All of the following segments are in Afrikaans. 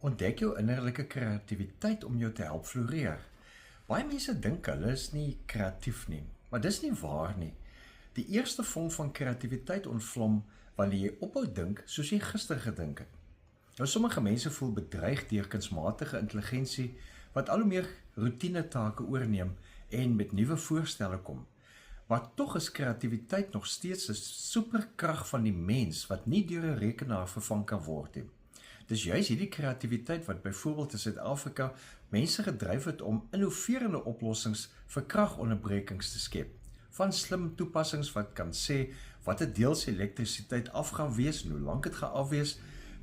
Ontdek jou innerlike kreatiwiteit om jou te help floreer. Baie mense dink hulle is nie kreatief nie, maar dis nie waar nie. Die eerste vonk van kreatiwiteit ontvlam wanneer jy ophou dink soos jy gister gedink het. Nou, sommige mense voel bedreig deur kunsmatige intelligensie wat al hoe meer roetinetake oorneem en met nuwe voorstelle kom. Maar tog is kreatiwiteit nog steeds 'n superkrag van die mens wat nie deur 'n rekenaar vervang kan word nie. Dis juis hierdie kreatiwiteit wat byvoorbeeld in Suid-Afrika mense gedryf het om innoverende oplossings vir kragonderbrekings te skep. Van slim toepassings wat kan sê watter deels elektrisiteit af gaan wees en hoe lank dit gaan afwees,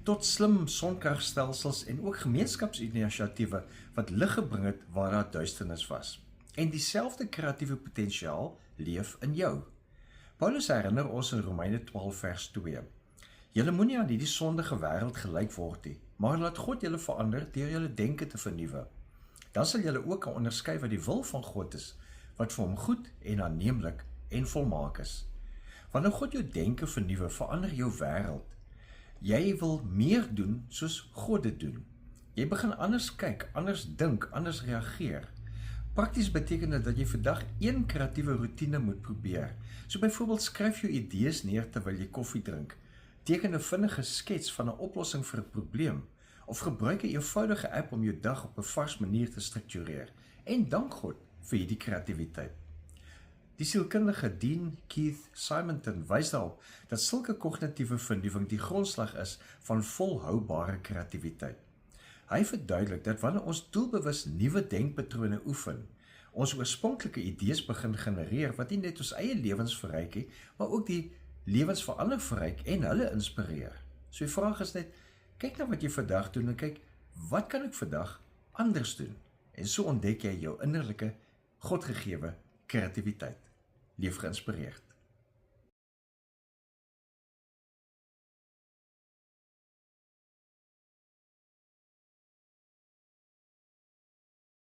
tot slim sonkragstelsels en ook gemeenskapsinisiatiewe wat lig gebring het waar daar duisternis was. En dieselfde kreatiewe potensiaal leef in jou. Paulus herinner ons in Romeine 12 vers 2. Julle moenie aan hierdie sondige wêreld gelyk word nie, maar laat God julle verander deur julle denke te vernuwe. Dan sal julle ook kan onderskei wat die wil van God is, wat vir hom goed en aanneemlik en volmaak is. Wanneer God jou denke vernuwe, verander jou wêreld. Jy wil meer doen soos God dit doen. Jy begin anders kyk, anders dink, anders reageer. Prakties beteken dit dat jy vandag een kreatiewe roetine moet probeer. So byvoorbeeld skryf jou idees neer terwyl jy koffie drink. Teken 'n vinnige skets van 'n oplossing vir 'n probleem of gebruik 'n eenvoudige app om jou dag op 'n vars manier te struktureer. En dank God vir hierdie kreatiwiteit. Die sielkundige Dean Keith Simonton wys daarop dat sulke kognitiewe vernuwing die grondslag is van volhoubare kreatiwiteit. Hy verduidelik dat wanneer ons doelbewus nuwe denkpatrone oefen, ons oorspronklike idees begin genereer wat nie net ons eie lewens verryk nie, maar ook die lewens van ander verryk en hulle inspireer. So die vraag is net, kyk na wat jy vandag doen en kyk, wat kan ek vandag anders doen? En so ontdek jy jou innerlike, Godgegewe kreatiwiteit. Leef geïnspireerd.